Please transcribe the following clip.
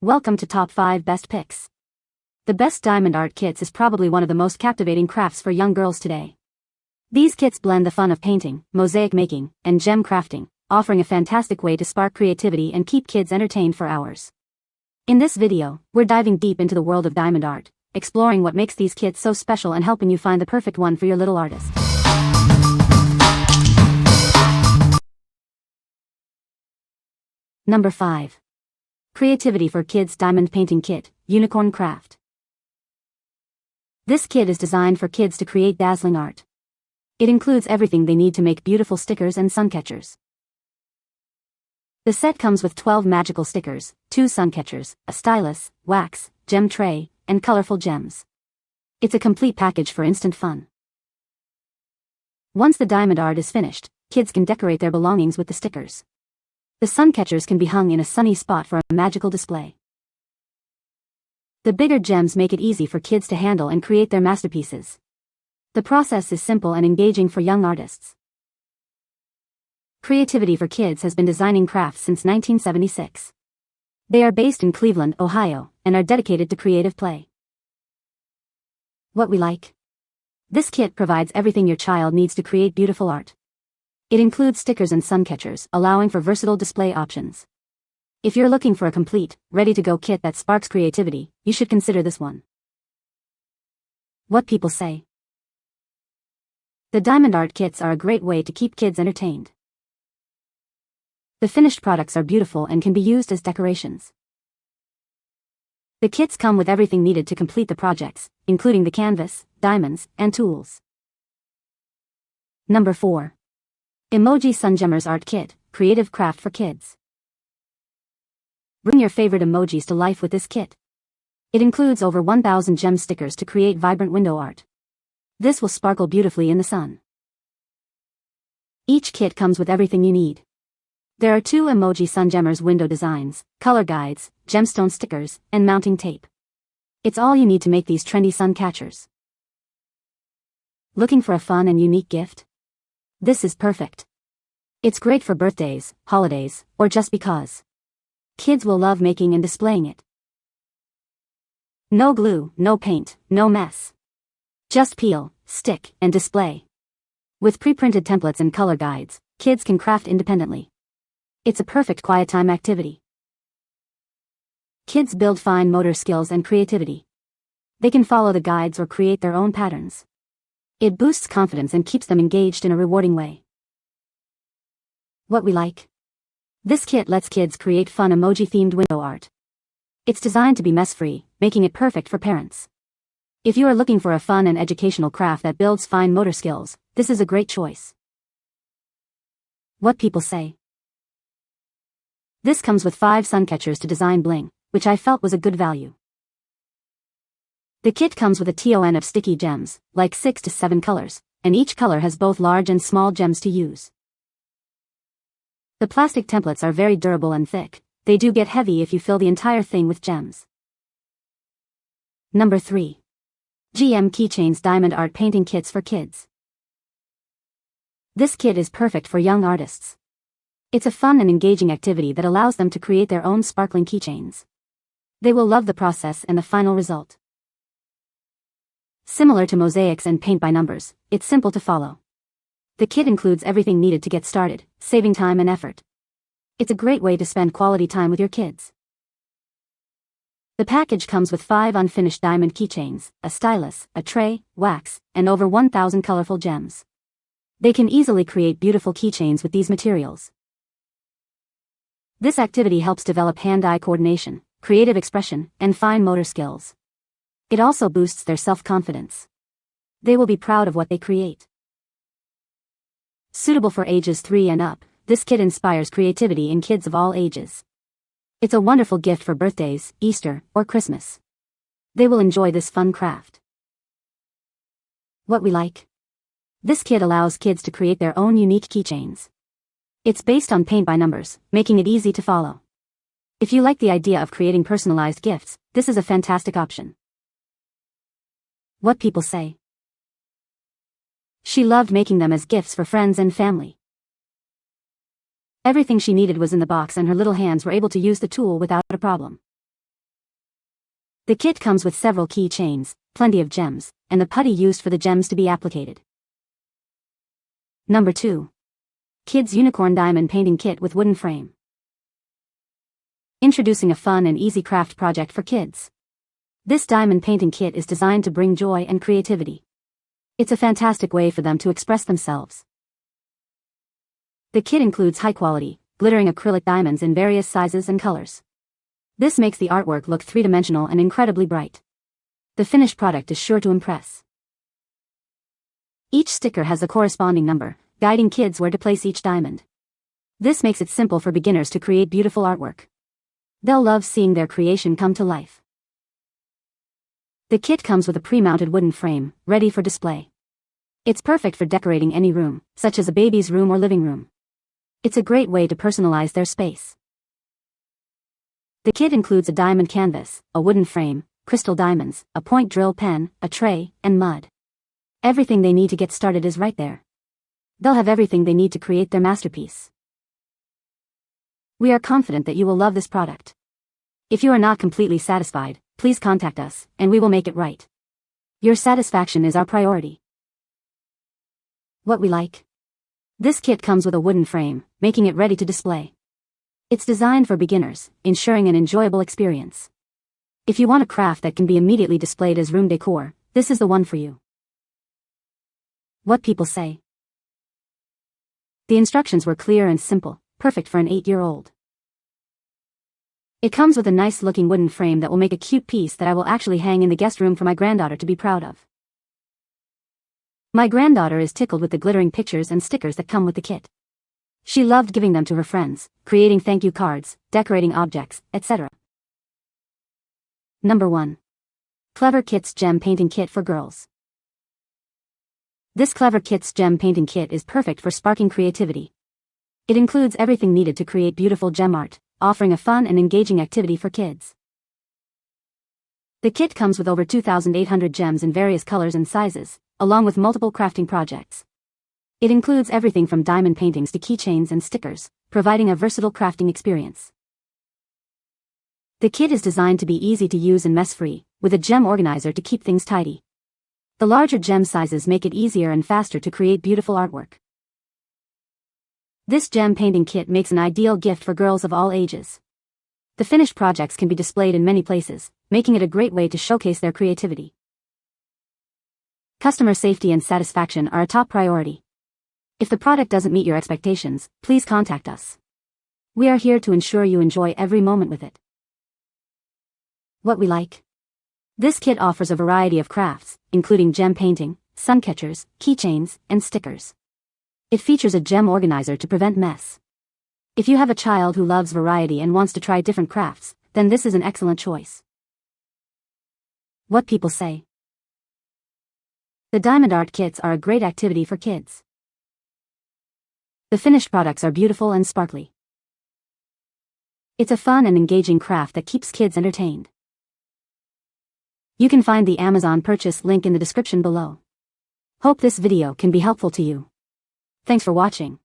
Welcome to Top 5 Best Picks. The best diamond art kits is probably one of the most captivating crafts for young girls today. These kits blend the fun of painting, mosaic making, and gem crafting, offering a fantastic way to spark creativity and keep kids entertained for hours. In this video, we're diving deep into the world of diamond art, exploring what makes these kits so special and helping you find the perfect one for your little artist. Number 5. Creativity for Kids Diamond Painting Kit, Unicorn Craft. This kit is designed for kids to create dazzling art. It includes everything they need to make beautiful stickers and sun catchers. The set comes with 12 magical stickers, 2 sun catchers, a stylus, wax, gem tray, and colorful gems. It's a complete package for instant fun. Once the diamond art is finished, kids can decorate their belongings with the stickers. The sun catchers can be hung in a sunny spot for a magical display. The bigger gems make it easy for kids to handle and create their masterpieces. The process is simple and engaging for young artists. Creativity for Kids has been designing crafts since 1976. They are based in Cleveland, Ohio, and are dedicated to creative play. What we like. This kit provides everything your child needs to create beautiful art. It includes stickers and sun catchers, allowing for versatile display options. If you're looking for a complete, ready-to-go kit that sparks creativity, you should consider this one. What people say. The diamond art kits are a great way to keep kids entertained. The finished products are beautiful and can be used as decorations. The kits come with everything needed to complete the projects, including the canvas, diamonds, and tools. Number 4. Emoji SunGemmers Art Kit, Creative Craft for Kids. Bring your favorite emojis to life with this kit. It includes over 1,000 gem stickers to create vibrant window art. This will sparkle beautifully in the sun. Each kit comes with everything you need. There are 2 Emoji SunGemmers window designs, color guides, gemstone stickers, and mounting tape. It's all you need to make these trendy sun catchers. Looking for a fun and unique gift? This is perfect. It's great for birthdays, holidays, or just because. Kids will love making and displaying it. No glue, no paint, no mess. Just peel, stick, and display. With pre-printed templates and color guides, kids can craft independently. It's a perfect quiet time activity. Kids build fine motor skills and creativity. They can follow the guides or create their own patterns. It boosts confidence and keeps them engaged in a rewarding way. What we like. This kit lets kids create fun emoji-themed window art. It's designed to be mess-free, making it perfect for parents. If you are looking for a fun and educational craft that builds fine motor skills, this is a great choice. What people say. This comes with 5 sun catchers to design bling, which I felt was a good value. The kit comes with a ton of sticky gems, like 6 to 7 colors, and each color has both large and small gems to use. The plastic templates are very durable and thick. They do get heavy if you fill the entire thing with gems. Number 3. Keychains Diamond Art Painting Kits for Kids. This kit is perfect for young artists. It's a fun and engaging activity that allows them to create their own sparkling keychains. They will love the process and the final result. Similar to mosaics and paint by numbers, it's simple to follow. The kit includes everything needed to get started, saving time and effort. It's a great way to spend quality time with your kids. The package comes with 5 unfinished diamond keychains, a stylus, a tray, wax, and over 1,000 colorful gems. They can easily create beautiful keychains with these materials. This activity helps develop hand-eye coordination, creative expression, and fine motor skills. It also boosts their self-confidence. They will be proud of what they create. Suitable for ages 3 and up, this kit inspires creativity in kids of all ages. It's a wonderful gift for birthdays, Easter, or Christmas. They will enjoy this fun craft. What we like. This kit allows kids to create their own unique keychains. It's based on paint by numbers, making it easy to follow. If you like the idea of creating personalized gifts, this is a fantastic option. What people say. She loved making them as gifts for friends and family. Everything she needed was in the box and her little hands were able to use the tool without a problem. The kit comes with several keychains, plenty of gems, and the putty used for the gems to be applicated. Number 2. Kids Unicorn Diamond Painting Kit with Wooden Frame. Introducing a fun and easy craft project for kids. This diamond painting kit is designed to bring joy and creativity. It's a fantastic way for them to express themselves. The kit includes high-quality, glittering acrylic diamonds in various sizes and colors. This makes the artwork look three-dimensional and incredibly bright. The finished product is sure to impress. Each sticker has a corresponding number, guiding kids where to place each diamond. This makes it simple for beginners to create beautiful artwork. They'll love seeing their creation come to life. The kit comes with a pre-mounted wooden frame, ready for display. It's perfect for decorating any room, such as a baby's room or living room. It's a great way to personalize their space. The kit includes a diamond canvas, a wooden frame, crystal diamonds, a point drill pen, a tray, and mud. Everything they need to get started is right there. They'll have everything they need to create their masterpiece. We are confident that you will love this product. If you are not completely satisfied, please contact us, and we will make it right. Your satisfaction is our priority. What we like. This kit comes with a wooden frame, making it ready to display. It's designed for beginners, ensuring an enjoyable experience. If you want a craft that can be immediately displayed as room decor, this is the one for you. What people say. The instructions were clear and simple, perfect for an 8-year-old. It comes with a nice-looking wooden frame that will make a cute piece that I will actually hang in the guest room for my granddaughter to be proud of. My granddaughter is tickled with the glittering pictures and stickers that come with the kit. She loved giving them to her friends, creating thank you cards, decorating objects, etc. Number 1. Klever Kit's Gem Painting Kit for Girls. This Klever Kit's Gem Painting Kit is perfect for sparking creativity. It includes everything needed to create beautiful gem art, offering a fun and engaging activity for kids. The kit comes with over 2,800 gems in various colors and sizes, along with multiple crafting projects. It includes everything from diamond paintings to keychains and stickers, providing a versatile crafting experience. The kit is designed to be easy to use and mess-free, with a gem organizer to keep things tidy. The larger gem sizes make it easier and faster to create beautiful artwork. This gem painting kit makes an ideal gift for girls of all ages. The finished projects can be displayed in many places, making it a great way to showcase their creativity. Customer safety and satisfaction are a top priority. If the product doesn't meet your expectations, please contact us. We are here to ensure you enjoy every moment with it. What we like. This kit offers a variety of crafts, including gem painting, sun catchers, keychains, and stickers. It features a gem organizer to prevent mess. If you have a child who loves variety and wants to try different crafts, then this is an excellent choice. What people say. The diamond art kits are a great activity for kids. The finished products are beautiful and sparkly. It's a fun and engaging craft that keeps kids entertained. You can find the Amazon purchase link in the description below. Hope this video can be helpful to you. Thanks for watching.